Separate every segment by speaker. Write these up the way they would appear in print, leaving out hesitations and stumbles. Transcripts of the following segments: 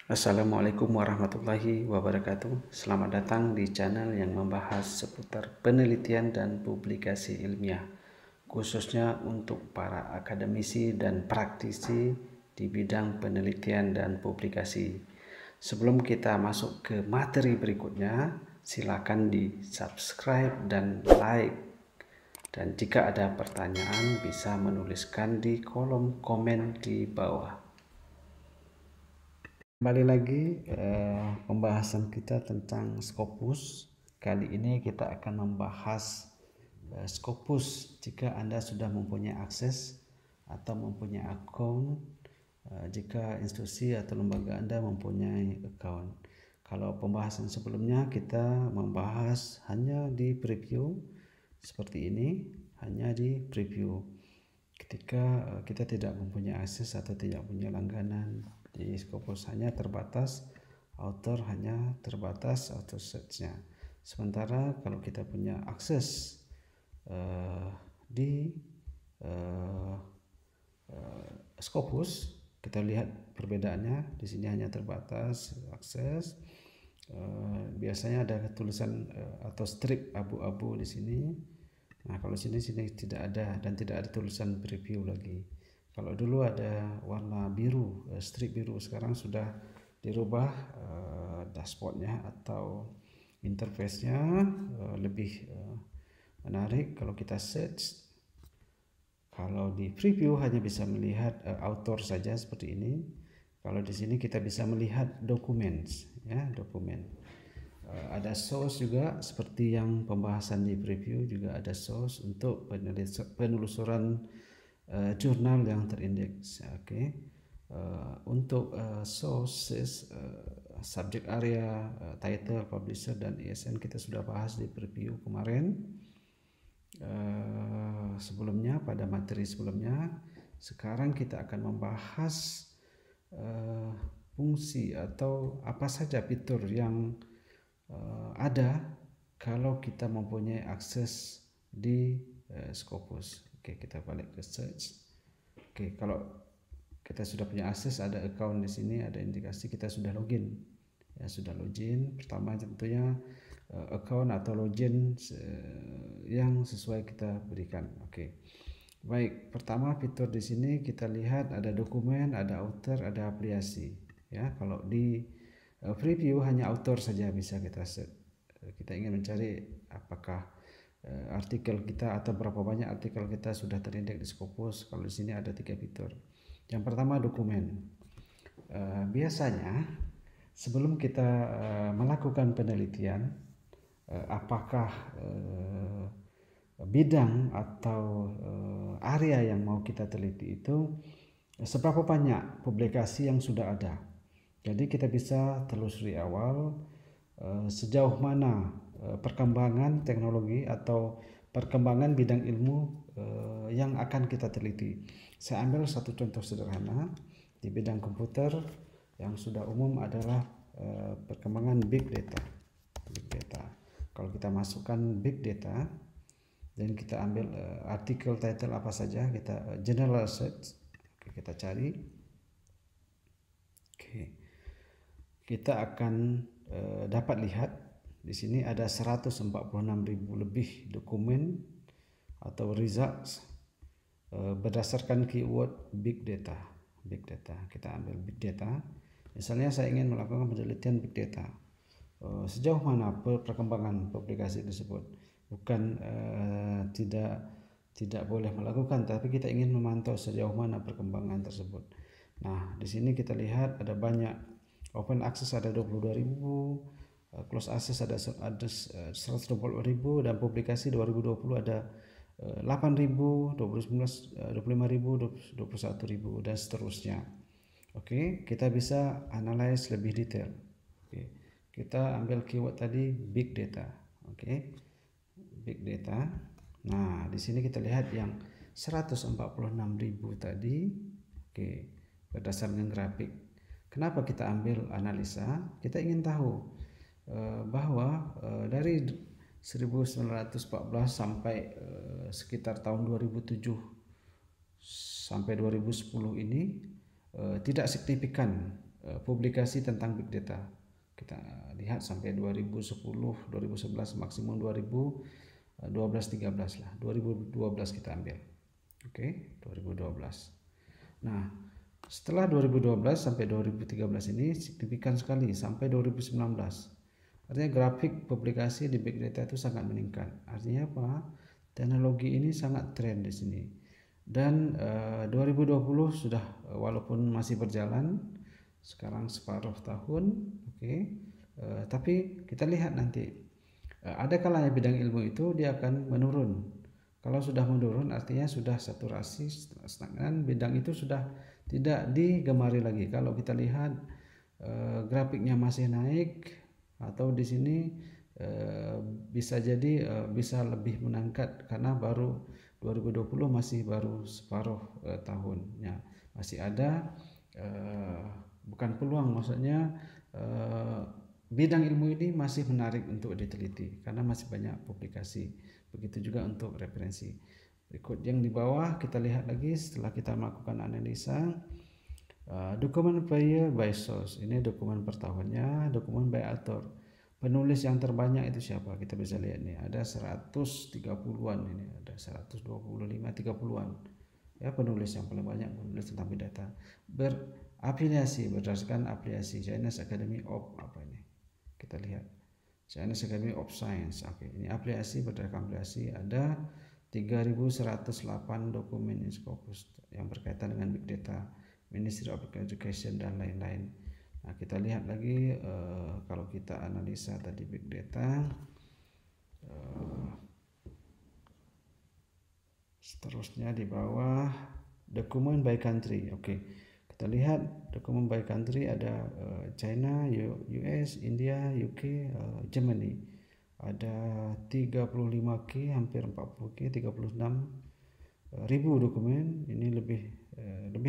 Speaker 1: Assalamualaikum warahmatullahi wabarakatuh. Selamat datang di channel yang membahas seputar penelitian dan publikasi ilmiah, khususnya untuk para akademisi dan praktisi di bidang penelitian dan publikasi. Sebelum kita masuk ke materi berikutnya, silakan di-subscribe dan like. Dan jika ada pertanyaan, bisa menuliskan di kolom komen di bawah. Kembali lagi pembahasan kita tentang Scopus. Kali ini kita akan membahas Scopus jika Anda sudah mempunyai akses atau mempunyai akun, jika institusi atau lembaga Anda mempunyai account. Kalau pembahasan sebelumnya kita membahas hanya di preview seperti ini, hanya di preview. Ketika kita tidak mempunyai akses atau tidak punya langganan, di Scopus hanya terbatas, author hanya terbatas author search-nya. Sementara kalau kita punya akses di Scopus, kita lihat perbedaannya. Di sini hanya terbatas akses. Biasanya ada tulisan atau strip abu-abu di sini. Nah, kalau sini tidak ada dan tidak ada tulisan preview lagi. Kalau dulu ada warna biru, strip biru, sekarang sudah dirubah dashboardnya atau interface-nya lebih menarik. Kalau kita search, kalau di preview hanya bisa melihat author saja seperti ini. Kalau di sini kita bisa melihat documents, ya, dokumen. Ada source juga seperti yang pembahasan di preview, juga ada source untuk penelusuran jurnal yang terindeks. Untuk sources, subject area, title, publisher, dan ISN kita sudah bahas di preview kemarin. Sebelumnya pada materi sebelumnya. Sekarang kita akan membahas fungsi atau apa saja fitur yang ada kalau kita mempunyai akses di Scopus. Oke, kita balik ke search. Oke, kalau kita sudah punya akses, ada account di sini, ada indikasi kita sudah login. Ya, sudah login. Pertama tentunya account atau login yang sesuai kita berikan. Oke. Baik, pertama fitur di sini kita lihat ada dokumen, ada author, ada afiliasi. Ya, kalau di preview hanya author saja bisa kita set. Kita ingin mencari apakah artikel kita atau berapa banyak artikel kita sudah terindeks di Scopus. Kalau di sini ada 3 fitur. Yang pertama dokumen. Biasanya sebelum kita melakukan penelitian, apakah bidang atau area yang mau kita teliti itu seberapa banyak publikasi yang sudah ada. Jadi kita bisa telusuri awal sejauh mana perkembangan teknologi atau perkembangan bidang ilmu yang akan kita teliti. Saya ambil satu contoh sederhana di bidang komputer yang sudah umum adalah perkembangan big data. Big data. Kalau kita masukkan big data dan kita ambil artikel title apa saja, kita general search, kita cari. Kita akan dapat lihat di sini ada 146.000 lebih dokumen atau results berdasarkan keyword big data. Big data. Kita ambil big data. Misalnya saya ingin melakukan penelitian big data. Sejauh mana perkembangan publikasi tersebut? Bukan tidak boleh melakukan, tapi kita ingin memantau sejauh mana perkembangan tersebut. Nah, di sini kita lihat ada banyak. Open access ada 22.000, close access ada 120.000, dan publikasi 2020 ada 8.000, 2019 25.000, 21.000, dan seterusnya. Oke, kita bisa analyze lebih detail. Oke, kita ambil keyword tadi big data. Oke, big data. Nah, di sini kita lihat yang 146.000 tadi. Oke, berdasarkan grafik. Kenapa kita ambil analisa? Kita ingin tahu bahwa dari 1914 sampai sekitar tahun 2007 sampai 2010 ini tidak signifikan publikasi tentang big data. Kita lihat sampai 2010, 2011, maksimum 2012-13 lah. 2012 kita ambil. Oke, 2012. Nah, setelah 2012 sampai 2013 ini signifikan sekali sampai 2019. Artinya grafik publikasi di big data itu sangat meningkat. Artinya apa? Teknologi ini sangat tren di sini. Dan 2020 sudah walaupun masih berjalan, sekarang separuh tahun, oke. Tapi kita lihat nanti ada kalanya bidang ilmu itu dia akan menurun. Kalau sudah menurun artinya sudah saturasi, stagnan, bidang itu sudah tidak digemari lagi. Kalau kita lihat grafiknya masih naik atau di sini bisa jadi bisa lebih meningkat karena baru 2020 masih baru separuh tahunnya, masih ada bukan peluang, maksudnya bidang ilmu ini masih menarik untuk diteliti karena masih banyak publikasi. Begitu juga untuk referensi. Berikut yang di bawah kita lihat lagi setelah kita melakukan analisa dokumen peer by source. Ini dokumen per tahunnya, dokumen by author. Penulis yang terbanyak itu siapa? Kita bisa lihat nih, ada 130-an ini, ada 125, 30-an. Ya, penulis yang paling banyak menulis tentang big data. Berafiliasi berdasarkan afiliasi Chinese Academy of apa ini? Kita lihat. Chinese Academy of Science. Oke, ini afiliasi berdasarkan afiliasi ada 3.108 dokumen Scopus yang berkaitan dengan big data, Ministry of Education dan lain-lain. Nah, kita lihat lagi kalau kita analisa tadi big data, seterusnya di bawah dokumen by country. Oke, kita lihat dokumen by country ada China, US, India, UK, Germany. Ada 35K, hampir 40K, 36.000 dokumen. Ini lebih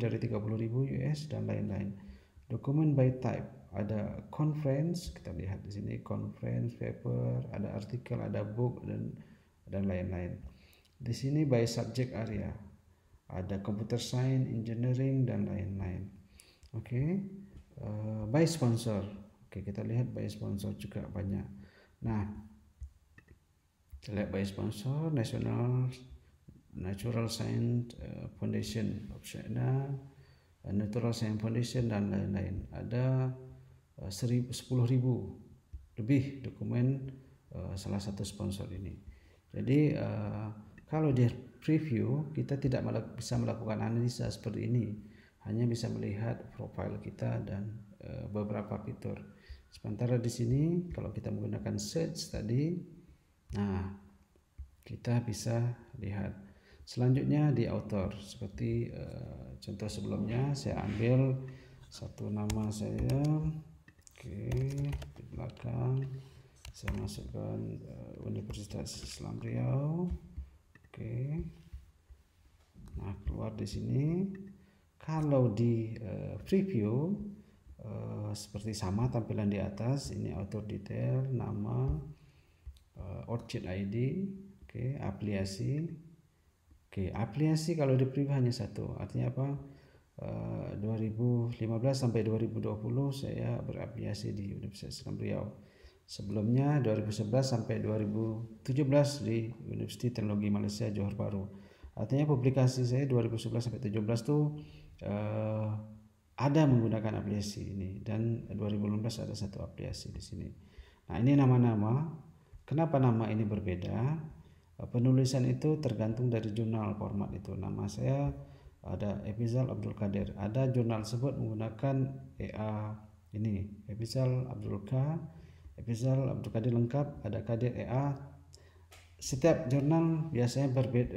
Speaker 1: dari 30.000 US dan lain-lain. Dokumen by type, ada conference, kita lihat di sini conference, paper, ada artikel, ada book dan lain-lain. Di sini by subject area, ada computer science, engineering dan lain-lain. Oke, by sponsor. Oke, kita lihat by sponsor juga banyak. Nah, kita lihat by sponsor, Natural Science Foundation of China, Natural Science Foundation dan lain-lain. Ada 10.000 lebih dokumen salah satu sponsor ini. Jadi kalau di preview kita tidak bisa melakukan analisa seperti ini, hanya bisa melihat profil kita dan beberapa fitur. Sementara di sini kalau kita menggunakan search tadi, nah kita bisa lihat. Selanjutnya di author, seperti contoh sebelumnya saya ambil satu nama saya, oke, di belakang saya masukkan Universitas Islam Riau, oke. Nah, keluar di sini. Kalau di preview seperti sama tampilan di atas, ini author detail, nama, ORCID ID, oke, afiliasi. Oke, afiliasi kalau di preview hanya satu. Artinya apa? 2015 sampai 2020 saya berafiliasi di Universitas Islam Riau. Sebelumnya 2011 sampai 2017 di Universiti Teknologi Malaysia Johor Bahru. Artinya publikasi saya 2011 sampai 2017 tuh ada menggunakan afiliasi ini, dan 2016 ada satu afiliasi di sini. Nah, ini nama-nama. Kenapa nama ini berbeda? Penulisan itu tergantung dari jurnal format itu. Nama saya ada Efizal Abdul Qadir. Ada jurnal tersebut menggunakan EA ini, Efizal Abdul Qadir lengkap, ada Qadir EA. Setiap jurnal biasanya berbeda,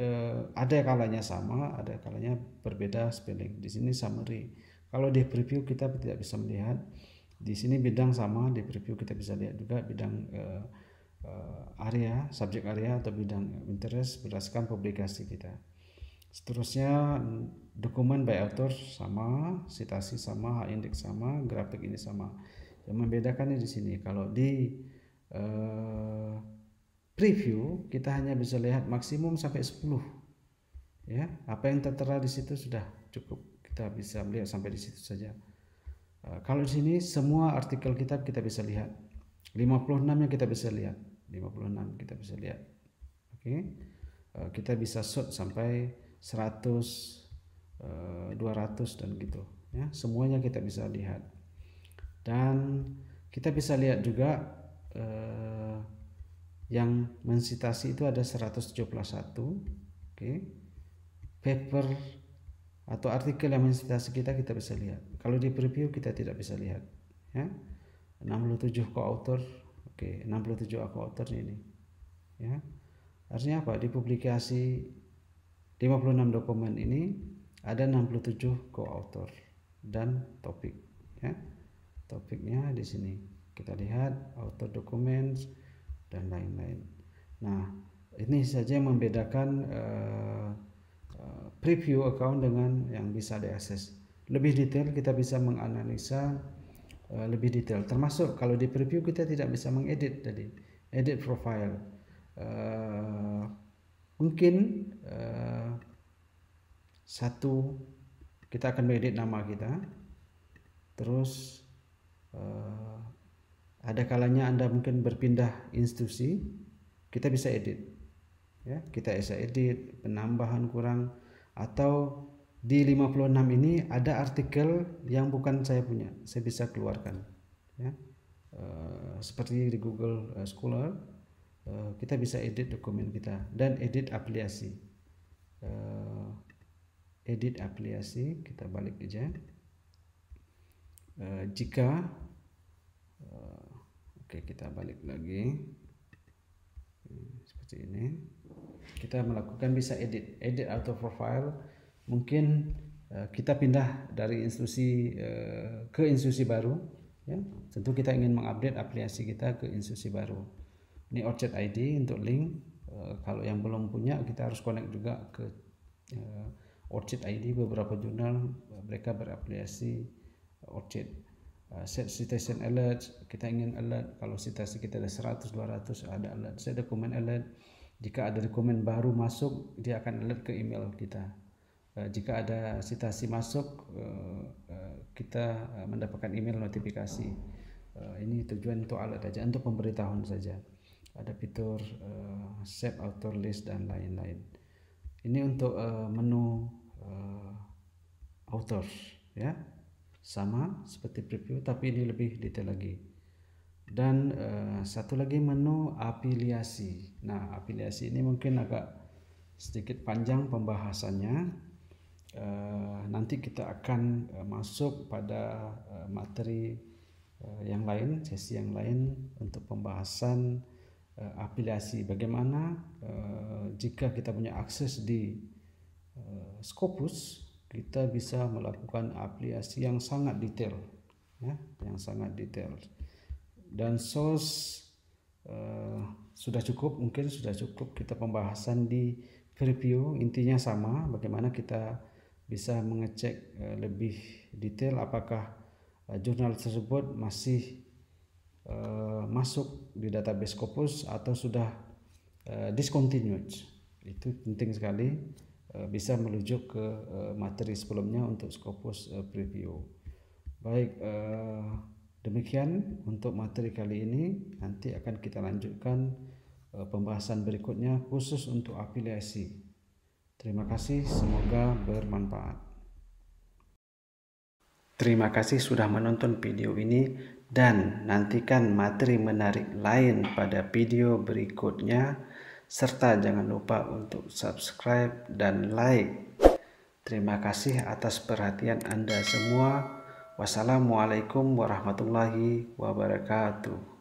Speaker 1: ada kalanya sama, ada kalanya berbeda spelling. Di sini summary. Kalau di preview kita tidak bisa melihat. Di sini bidang sama, di preview kita bisa lihat juga bidang area, subjek area atau bidang interest berdasarkan publikasi kita. Seterusnya dokumen by author sama, citasi sama, hak indeks sama, grafik ini sama. Yang membedakannya di sini, kalau di preview kita hanya bisa lihat maksimum sampai 10. Ya, apa yang tertera di situ sudah cukup. Kita bisa melihat sampai di situ saja. Kalau di sini semua artikel kita bisa lihat. 56-nya kita bisa lihat. 56 kita bisa lihat. Oke. Kita bisa sort sampai 100, 200 dan gitu ya. Semuanya kita bisa lihat. Dan kita bisa lihat juga yang mensitasi itu ada 171. Oke. Paper atau artikel yang mensitasi kita bisa lihat. Kalau di preview kita tidak bisa lihat ya. 67 co-author. Oke, 67 co-author ini ya. Artinya apa? Di publikasi 56 dokumen ini ada 67 co-author dan topik ya. Topiknya di sini kita lihat author documents dan lain-lain. Nah, ini saja yang membedakan preview account dengan yang bisa diakses. Lebih detail kita bisa menganalisa lebih detail. Termasuk kalau di preview kita tidak bisa mengedit tadi, edit profile. Mungkin satu kita akan mengedit nama kita. Terus ada kalanya Anda mungkin berpindah institusi, kita bisa edit. Ya, kita bisa edit, penambahan kurang, atau di 56 ini ada artikel yang bukan saya punya, saya bisa keluarkan ya. Seperti di Google Scholar, kita bisa edit dokumen kita dan edit afiliasi. Edit afiliasi, kita balik aja. Jika oke, kita balik lagi seperti ini, kita melakukan bisa edit auto profile. Mungkin kita pindah dari institusi ke institusi baru ya. Tentu kita ingin mengupdate aplikasi kita ke institusi baru. Ini ORCID ID untuk link. Kalau yang belum punya, kita harus connect juga ke ORCID ID. Beberapa jurnal mereka beraplikasi ORCID. Set citation alert, kita ingin alert kalau citasi kita ada 100, 200 ada alert. Set dokumen alert, jika ada dokumen baru masuk dia akan alert ke email kita. Jika ada citasi masuk, kita mendapatkan email notifikasi. Ini tujuan untuk alert saja, untuk pemberitahuan saja. Ada fitur save author list dan lain-lain. Ini untuk menu author ya, sama seperti preview tapi ini lebih detail lagi. Dan satu lagi menu afiliasi. Nah, afiliasi ini mungkin agak sedikit panjang pembahasannya. Nanti kita akan masuk pada materi yang lain, sesi yang lain untuk pembahasan afiliasi. Bagaimana jika kita punya akses di Scopus, kita bisa melakukan afiliasi yang sangat detail ya, yang sangat detail. Dan source sudah cukup, mungkin sudah cukup kita pembahasan di preview. Intinya sama, bagaimana kita bisa mengecek lebih detail apakah jurnal tersebut masih masuk di database Scopus atau sudah discontinued. Itu penting sekali, bisa merujuk ke materi sebelumnya untuk Scopus preview. Baik, demikian untuk materi kali ini. Nanti akan kita lanjutkan pembahasan berikutnya khusus untuk afiliasi. Terima kasih, semoga bermanfaat. Terima kasih sudah menonton video ini dan nantikan materi menarik lain pada video berikutnya, serta jangan lupa untuk subscribe dan like. Terima kasih atas perhatian Anda semua. Wassalamualaikum warahmatullahi wabarakatuh.